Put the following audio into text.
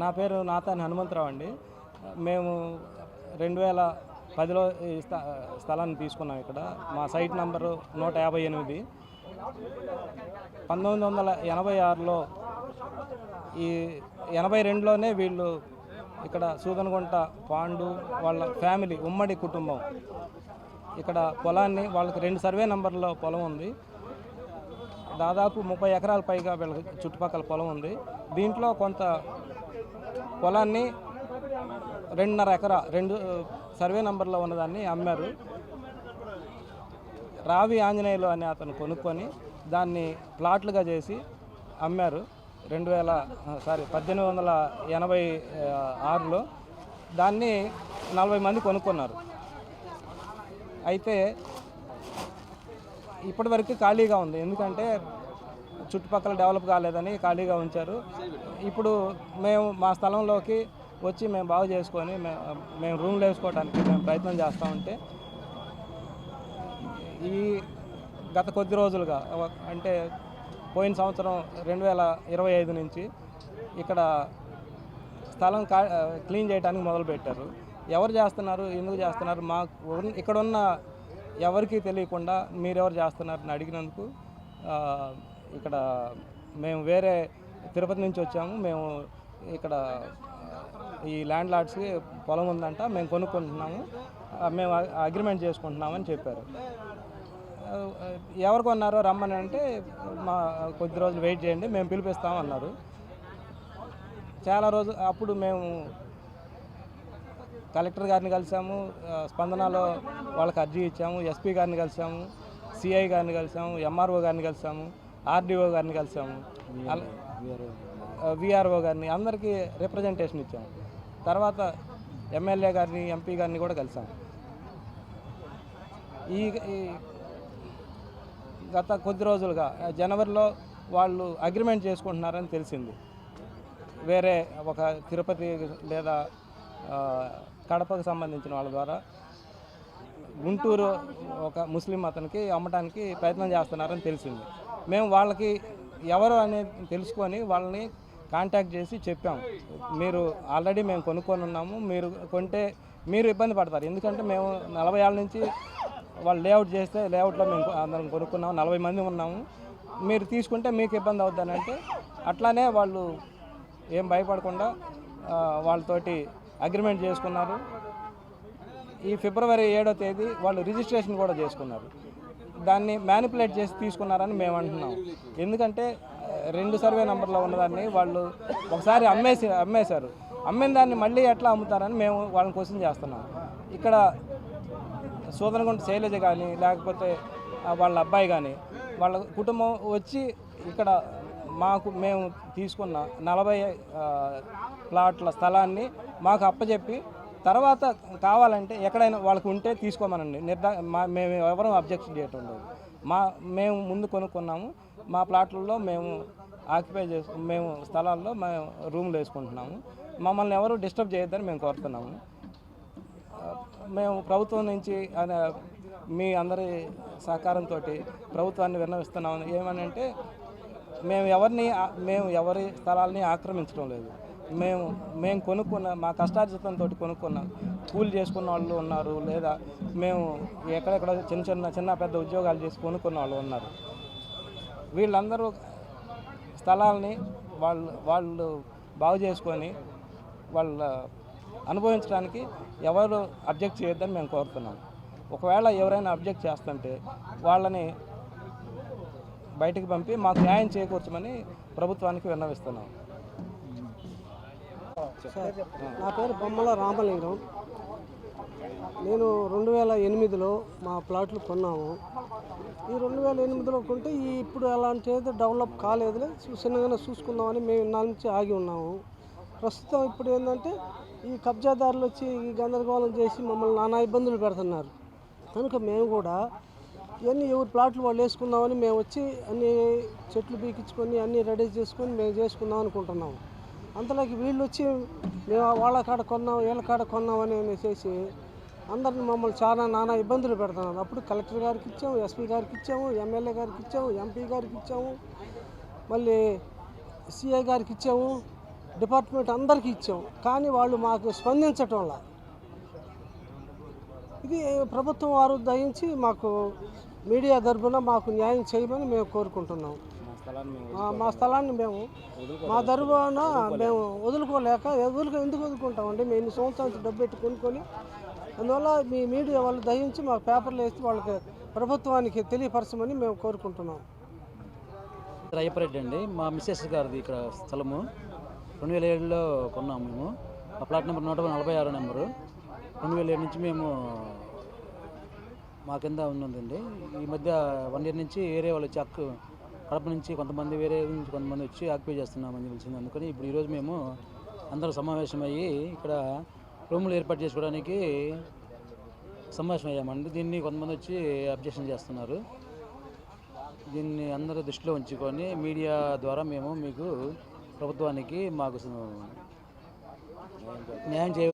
నా పేరు నాతాని హనుమంతరావు అండి. మేము 2010లో ఈ స్థలాన్ని తీసుకున్నాం. ఇక్కడ మా సైట్ నంబరు 158. 1986లో ఈ 82లోనే వీళ్ళు ఇక్కడ సూదనగుంట పాండు వాళ్ళ ఫ్యామిలీ ఉమ్మడి కుటుంబం ఇక్కడ పొలాన్ని, వాళ్ళకి 2 సర్వే నంబర్లో పొలం ఉంది. దాదాపు 30 ఎకరాల పైగా వీళ్ళకి చుట్టుపక్కల పొలం ఉంది. దీంట్లో కొంత పొలాన్ని 2.5 ఎకరా 2 సర్వే నంబర్లో ఉన్నదాన్ని అమ్మారు. రావి ఆంజనేయులు అనే అతను కొనుక్కొని దాన్ని ప్లాట్లుగా చేసి అమ్మారు. 1886లో దాన్ని 40 మంది కొనుక్కున్నారు. అయితే ఇప్పటివరకు ఖాళీగా ఉంది. ఎందుకంటే చుట్టుపక్కల డెవలప్ కాలేదని ఖాళీగా ఉంచారు. ఇప్పుడు మేము మా స్థలంలోకి వచ్చి మేము బాగు చేసుకొని మేము రూమ్లు వేసుకోవడానికి మేము ప్రయత్నం చేస్తూ ఉంటే ఈ గత కొద్ది రోజులుగా అంటే పోయిన సంవత్సరం 2025 నుంచి ఇక్కడ స్థలం క్లీన్ చేయడానికి మొదలుపెట్టారు. ఎవరు చేస్తున్నారు, ఎందుకు చేస్తున్నారు, ఇక్కడున్న ఎవరికి తెలియకుండా మీరెవరు చేస్తున్నారని అడిగినందుకు ఇక్కడ మేము వేరే తిరుపతి నుంచి వచ్చాము, మేము ఇక్కడ ఈ ల్యాండ్ లార్డ్స్కి పొలం ఉందంట, మేము కొనుక్కుంటున్నాము, మేము అగ్రిమెంట్ చేసుకుంటున్నామని చెప్పారు. ఎవరు కొన్నారో రమ్మని అంటే కొద్ది రోజులు వెయిట్ చేయండి, మేము పిలిపిస్తామన్నారు. చాలా రోజులు అప్పుడు మేము కలెక్టర్ గారిని కలిసాము, స్పందనలో వాళ్ళకి అర్జీ ఇచ్చాము, ఎస్పీ గారిని కలిసాము, సిఐ గారిని కలిసాము, ఎంఆర్ఓ గారిని కలిసాము, ఆర్డీఓ గారిని కలిసాము, విఆర్ఓ గారిని, అందరికీ రిప్రజెంటేషన్ ఇచ్చాము. తర్వాత ఎమ్మెల్యే గారిని, ఎంపీ గారిని కూడా కలిసాము. ఈ గత కొద్ది రోజులుగా జనవరిలో వాళ్ళు అగ్రిమెంట్ చేసుకుంటున్నారని తెలిసింది. వేరే ఒక తిరుపతి లేదా కడపకు సంబంధించిన వాళ్ళ ద్వారా గుంటూరు ఒక ముస్లిం అతనికి అమ్మటానికి ప్రయత్నం చేస్తున్నారని తెలిసింది. మేము వాళ్ళకి ఎవరు అనేది తెలుసుకొని వాళ్ళని కాంటాక్ట్ చేసి చెప్పాము, మీరు ఆల్రెడీ మేము కొనుక్కొని ఉన్నాము, మీరు కొంటే మీరు ఇబ్బంది పడతారు. ఎందుకంటే మేము 40 ఏళ్ళ నుంచి వాళ్ళు లేఅవుట్ చేస్తే లేఅవుట్లో మేము అందరం కొనుక్కున్నాము, 40 మంది ఉన్నాము, మీరు తీసుకుంటే మీకు ఇబ్బంది అవుతుందని అంటే అట్లానే వాళ్ళు ఏం భయపడకుండా వాళ్ళతోటి అగ్రిమెంట్ చేసుకున్నారు. ఈ ఫిబ్రవరి 7వ తేదీ వాళ్ళు రిజిస్ట్రేషన్ కూడా చేసుకున్నారు. దాన్ని మ్యానిపులేట్ చేసి తీసుకున్నారని మేము అంటున్నాం. ఎందుకంటే 2 సర్వే నంబర్లో ఉన్నదాన్ని వాళ్ళు ఒకసారి అమ్మేశారు. అమ్మిన దాన్ని మళ్ళీ ఎట్లా అమ్ముతారని మేము వాళ్ళని క్వశ్చన్ చేస్తున్నాం. ఇక్కడ సూదనగుంట శైలజ కానీ లేకపోతే వాళ్ళ అబ్బాయి కానీ వాళ్ళ కుటుంబం వచ్చి ఇక్కడ మేము తీసుకున్న 40 ప్లాట్ల స్థలాన్ని మాకు అప్పచెప్పి తర్వాత కావాలంటే ఎక్కడైనా వాళ్ళకు ఉంటే తీసుకోమనండి, మేము ఎవరూ అబ్జెక్షన్ చేయటం లేదు. మేము ముందు కొనుక్కున్నాము, మా ప్లాట్లలో మేము ఆక్యుపై మేము స్థలాల్లో మేము రూమ్లు వేసుకుంటున్నాము, మమ్మల్ని ఎవరు డిస్టర్బ్ చేయొద్దని మేము కోరుతున్నాము. మేము ప్రభుత్వం నుంచి మీ అందరి సహకారంతో ప్రభుత్వాన్ని విన్నవిస్తున్నాము. ఏమని అంటే మేము ఎవరి స్థలాల్ని ఆక్రమించడం లేదు. మేము కొనుక్కున్న మా కష్టార్జితంతో కొనుక్కున్న కూలి చేసుకున్న వాళ్ళు ఉన్నారు, లేదా మేము ఎక్కడెక్కడ చిన్న పెద్ద ఉద్యోగాలు చేసి కొనుక్కున్న వాళ్ళు ఉన్నారు. వీళ్ళందరూ స్థలాల్ని వాళ్ళు బాగు చేసుకొని వాళ్ళ అనుభవించడానికి ఎవరు అబ్జెక్ట్ చేయొద్దని మేము కోరుతున్నాం. ఒకవేళ ఎవరైనా అబ్జెక్ట్ చేస్తుంటే వాళ్ళని బయటికి పంపి మాకు న్యాయం చేకూర్చమని ప్రభుత్వానికి విన్నవిస్తున్నాం. నా పేరు బొమ్మల రామలింగం. నేను 2008లో మా ప్లాట్లు కొన్నాము. ఈ 2008లో కొంటే ఇప్పుడు అలాంటి డెవలప్ కాలేదులే, చిన్నగానే చూసుకుందామని మేము ఇన్నాళ్ళ నుంచి ఆగి ఉన్నాము. ప్రస్తుతం ఇప్పుడు ఏంటంటే ఈ కబ్జాదారులు వచ్చి ఈ గందరగోళం చేసి మమ్మల్ని నానా ఇబ్బందులు పెడుతున్నారు. కనుక మేము కూడా ఇవన్నీ ఎవరి ప్లాట్లు వాళ్ళు వేసుకుందామని మేము వచ్చి అన్ని చెట్లు బీకించుకొని అన్నీ రెడీ చేసుకొని మేము చేసుకుందాం అనుకుంటున్నాము. అంతలోకి వీళ్ళు వచ్చి మేము వాళ్ళ కాడ కొన్నాం, వీళ్ళ కాడ కొన్నామని అనేసి అందరిని మమ్మల్ని చాలా నానా ఇబ్బందులు పెడుతున్నారు. అప్పుడు కలెక్టర్ గారికి ఇచ్చాము, ఎస్పీ గారికి ఇచ్చాము, ఎమ్మెల్యే గారికి ఇచ్చాము, ఎంపీ గారికి ఇచ్చాము, మళ్ళీ సిఐ గారికి ఇచ్చాము, డిపార్ట్మెంట్ అందరికీ ఇచ్చాం, కానీ వాళ్ళు మాకు స్పందించటంలా. ఇది ప్రభుత్వం వారు దయించి మాకు మీడియా తరఫున మాకు న్యాయం చేయమని మేము కోరుకుంటున్నాం. మా స్థలాన్ని మేము మా తరఫున మేము వదులుకోలేక ఎందుకు వదులుకుంటామండి? మేము ఇన్ని సంవత్సరాలు డబ్బు పెట్టి కొనుక్కొని, అందువల్ల మీ మీడియా వాళ్ళు దయించి మాకు పేపర్లు వేసి వాళ్ళకి ప్రభుత్వానికి తెలియపరచమని మేము కోరుకుంటున్నాం. అయ్యప్పరెడ్డి అండి, మా మిస్సెస్ గారిది ఇక్కడ స్థలము 2007లో కొన్నాము మేము. ఆ ప్లాట్ నెంబర్ 146 నెంబరు. 2007 నుంచి మేము మా కింద ఉన్నదండి. ఈ మధ్య 1 year నుంచి వేరే వాళ్ళు వచ్చి కడప నుంచి కొంతమంది, వేరే నుంచి కొంతమంది వచ్చి ఆక్యుపై చేస్తున్నామని తెలిసింది. అందుకని ఇప్పుడు ఈరోజు మేము అందరూ సమావేశమయ్యి ఇక్కడ రూములు ఏర్పాటు చేసుకోవడానికి సమావేశం అయ్యామండి. దీన్ని కొంతమంది వచ్చి అబ్జెక్షన్ చేస్తున్నారు. దీన్ని అందరూ దృష్టిలో ఉంచుకొని మీడియా ద్వారా మేము మీకు ప్రభుత్వానికి మాకు న్యాయం చేయ